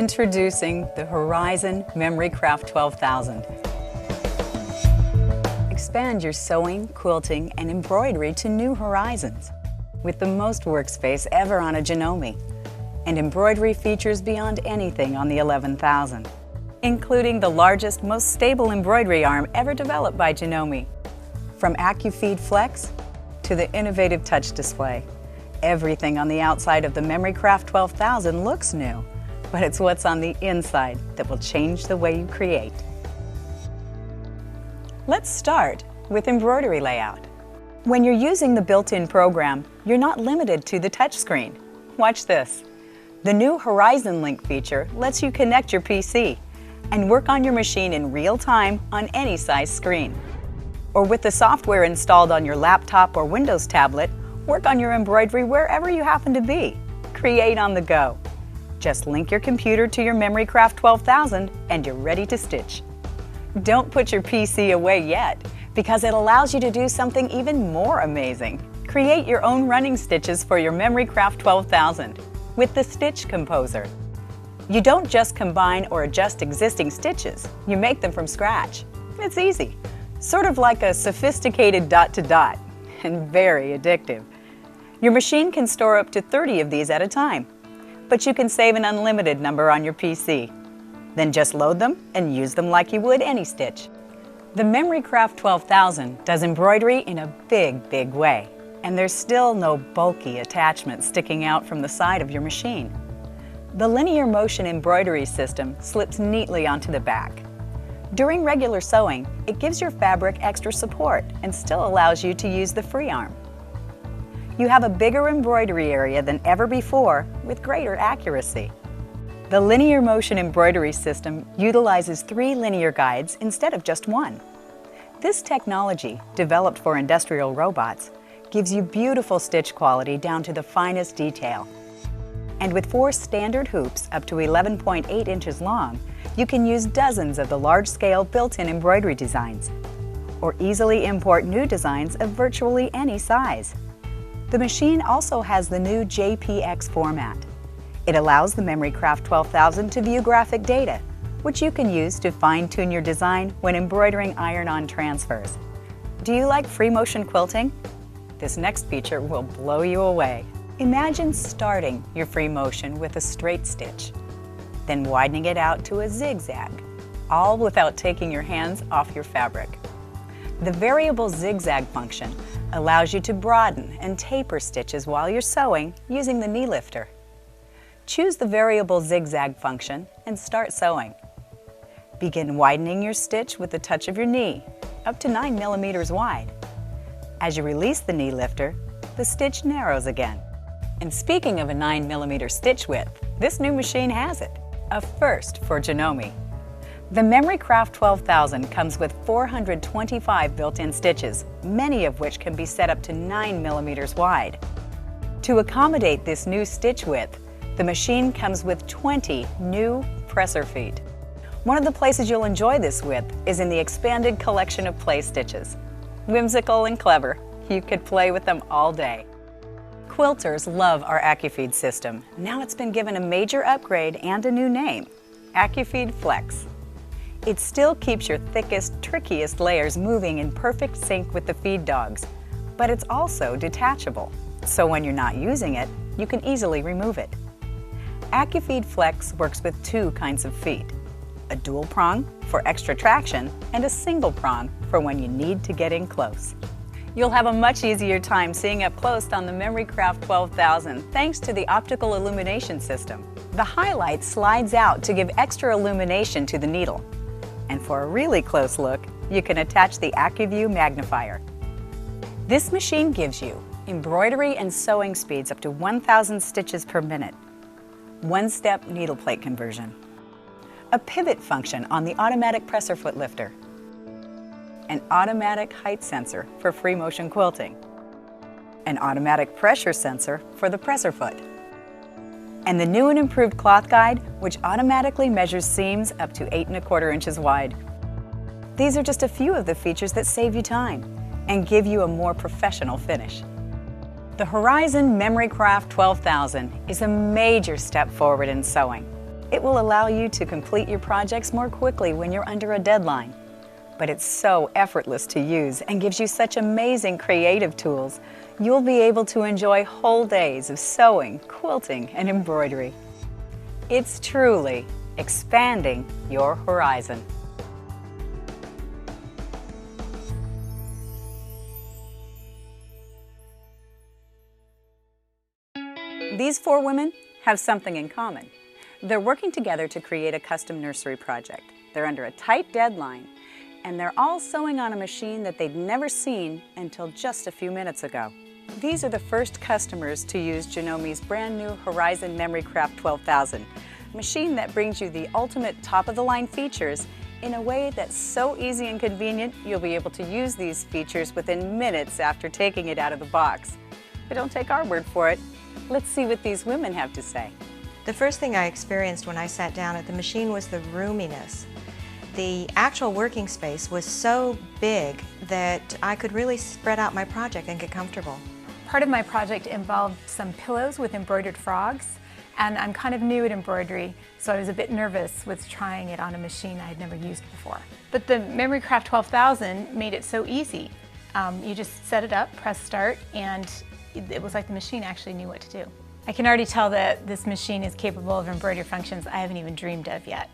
Introducing the Horizon MemoryCraft 12000. Expand your sewing, quilting, and embroidery to new horizons with the most workspace ever on a Janome and embroidery features beyond anything on the 11000, including the largest, most stable embroidery arm ever developed by Janome. From AccuFeed Flex to the innovative touch display, everything on the outside of the MemoryCraft 12000 looks new, but it's what's on the inside that will change the way you create. Let's start with embroidery layout. When you're using the built-in program, you're not limited to the touchscreen. Watch this. The new Horizon Link feature lets you connect your PC and work on your machine in real time on any size screen. Or with the software installed on your laptop or Windows tablet, work on your embroidery wherever you happen to be. Create on the go. Just link your computer to your MemoryCraft 12000 and you're ready to stitch. Don't put your PC away yet, because it allows you to do something even more amazing. Create your own running stitches for your MemoryCraft 12000 with the Stitch Composer. You don't just combine or adjust existing stitches, you make them from scratch. It's easy, sort of like a sophisticated dot-to-dot, and very addictive. Your machine can store up to 30 of these at a time, but you can save an unlimited number on your PC. Then just load them and use them like you would any stitch. The MemoryCraft 12000 does embroidery in a big way, and there's still no bulky attachment sticking out from the side of your machine. The linear motion embroidery system slips neatly onto the back. During regular sewing, it gives your fabric extra support and still allows you to use the free arm. You have a bigger embroidery area than ever before with greater accuracy. The linear motion embroidery system utilizes 3 linear guides instead of just 1. This technology, developed for industrial robots, gives you beautiful stitch quality down to the finest detail. And with 4 standard hoops up to 11.8 inches long, you can use dozens of the large-scale built-in embroidery designs, or easily import new designs of virtually any size. The machine also has the new JPX format. It allows the MemoryCraft 12000 to view graphic data, which you can use to fine-tune your design when embroidering iron-on transfers. Do you like free motion quilting? This next feature will blow you away. Imagine starting your free motion with a straight stitch, then widening it out to a zigzag, all without taking your hands off your fabric. The variable zigzag function allows you to broaden and taper stitches while you're sewing using the knee lifter. Choose the variable zigzag function and start sewing. Begin widening your stitch with the touch of your knee, up to 9 millimeters wide. As you release the knee lifter, the stitch narrows again. And speaking of a 9 millimeter stitch width, this new machine has it, a first for Janome. The MemoryCraft 12000 comes with 425 built-in stitches, many of which can be set up to 9 millimeters wide. To accommodate this new stitch width, the machine comes with 20 new presser feet. One of the places you'll enjoy this width is in the expanded collection of play stitches. Whimsical and clever, you could play with them all day. Quilters love our AccuFeed system. Now it's been given a major upgrade and a new name, AccuFeed Flex. It still keeps your thickest, trickiest layers moving in perfect sync with the feed dogs, but it's also detachable, so when you're not using it, you can easily remove it. AccuFeed Flex works with 2 kinds of feet, a dual prong for extra traction and a single prong for when you need to get in close. You'll have a much easier time seeing up close on the MemoryCraft 12000 thanks to the optical illumination system. The highlight slides out to give extra illumination to the needle. And for a really close look, you can attach the AccuView magnifier. This machine gives you embroidery and sewing speeds up to 1,000 stitches per minute, 1-step needle plate conversion, a pivot function on the automatic presser foot lifter, an automatic height sensor for free motion quilting, an automatic pressure sensor for the presser foot, and the new and improved cloth guide, which automatically measures seams up to 8 1/4 inches wide. These are just a few of the features that save you time and give you a more professional finish. The Horizon MemoryCraft 12000 is a major step forward in sewing. It will allow you to complete your projects more quickly when you're under a deadline. But it's so effortless to use and gives you such amazing creative tools. You'll be able to enjoy whole days of sewing, quilting, and embroidery. It's truly expanding your horizon. These four women have something in common. They're working together to create a custom nursery project. They're under a tight deadline, and they're all sewing on a machine that they'd never seen until just a few minutes ago. These are the first customers to use Janome's brand new Horizon MemoryCraft 12000, a machine that brings you the ultimate top-of-the-line features in a way that's so easy and convenient you'll be able to use these features within minutes after taking it out of the box. But don't take our word for it. Let's see what these women have to say. The first thing I experienced when I sat down at the machine was the roominess. The actual working space was so big that I could really spread out my project and get comfortable. Part of my project involved some pillows with embroidered frogs, and I'm kind of new at embroidery, so I was a bit nervous with trying it on a machine I had never used before. But the MemoryCraft 12000 made it so easy. You just set it up, press start, and it was like the machine actually knew what to do. I can already tell that this machine is capable of embroidery functions I haven't even dreamed of yet.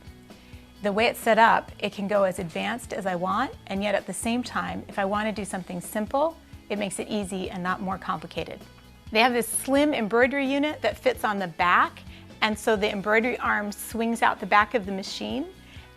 The way it's set up, it can go as advanced as I want, and yet at the same time, if I want to do something simple, it makes it easy and not more complicated. They have this slim embroidery unit that fits on the back, and so the embroidery arm swings out the back of the machine,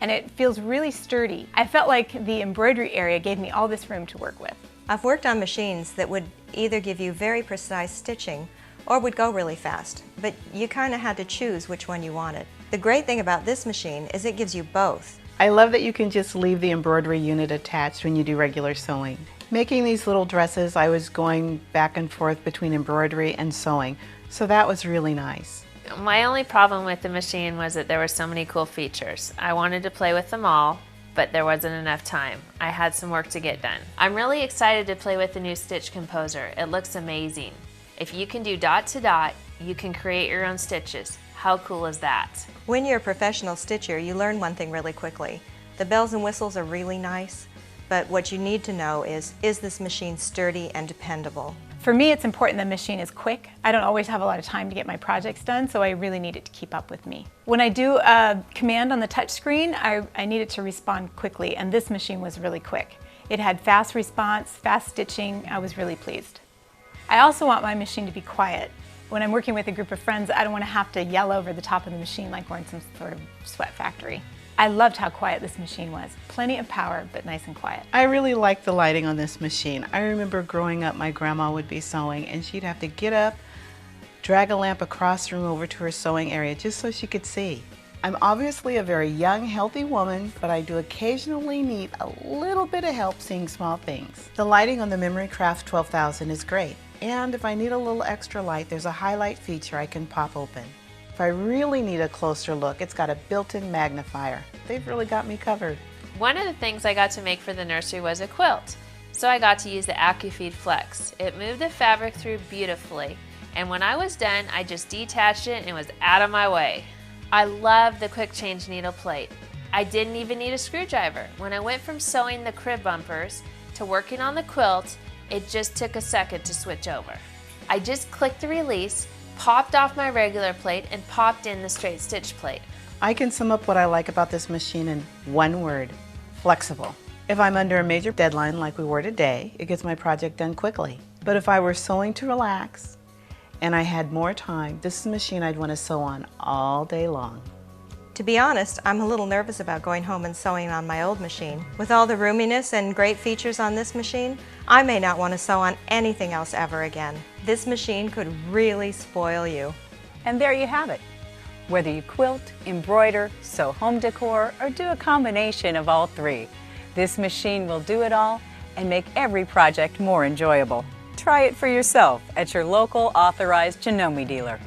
and it feels really sturdy. I felt like the embroidery area gave me all this room to work with. I've worked on machines that would either give you very precise stitching or would go really fast, but you kind of had to choose which one you wanted. The great thing about this machine is it gives you both. I love that you can just leave the embroidery unit attached when you do regular sewing. Making these little dresses, I was going back and forth between embroidery and sewing, so that was really nice. My only problem with the machine was that there were so many cool features. I wanted to play with them all, but there wasn't enough time. I had some work to get done. I'm really excited to play with the new Stitch Composer. It looks amazing. If you can do dot to dot, you can create your own stitches. How cool is that? When you're a professional stitcher, you learn one thing really quickly. The bells and whistles are really nice, but what you need to know is this machine sturdy and dependable? For me, it's important the machine is quick. I don't always have a lot of time to get my projects done, so I really need it to keep up with me. When I do a command on the touch screen, I need it to respond quickly, and this machine was really quick. It had fast response, fast stitching. I was really pleased. I also want my machine to be quiet. When I'm working with a group of friends, I don't want to have to yell over the top of the machine like we're in some sort of sweat factory. I loved how quiet this machine was. Plenty of power, but nice and quiet. I really like the lighting on this machine. I remember growing up, my grandma would be sewing and she'd have to get up, drag a lamp across the room over to her sewing area just so she could see. I'm obviously a very young, healthy woman, but I do occasionally need a little bit of help seeing small things. The lighting on the MemoryCraft 12000 is great. And if I need a little extra light, there's a highlight feature I can pop open. If I really need a closer look, it's got a built-in magnifier. They've really got me covered. One of the things I got to make for the nursery was a quilt. So I got to use the AccuFeed Flex. It moved the fabric through beautifully. And when I was done, I just detached it and it was out of my way. I love the quick change needle plate. I didn't even need a screwdriver. When I went from sewing the crib bumpers to working on the quilt, it just took a second to switch over. I just clicked the release, popped off my regular plate, and popped in the straight stitch plate. I can sum up what I like about this machine in one word: flexible. If I'm under a major deadline like we were today, it gets my project done quickly. But if I were sewing to relax and I had more time, this is a machine I'd want to sew on all day long. To be honest, I'm a little nervous about going home and sewing on my old machine. With all the roominess and great features on this machine, I may not want to sew on anything else ever again. This machine could really spoil you. And there you have it. Whether you quilt, embroider, sew home decor, or do a combination of all three, this machine will do it all and make every project more enjoyable. Try it for yourself at your local authorized Janome dealer.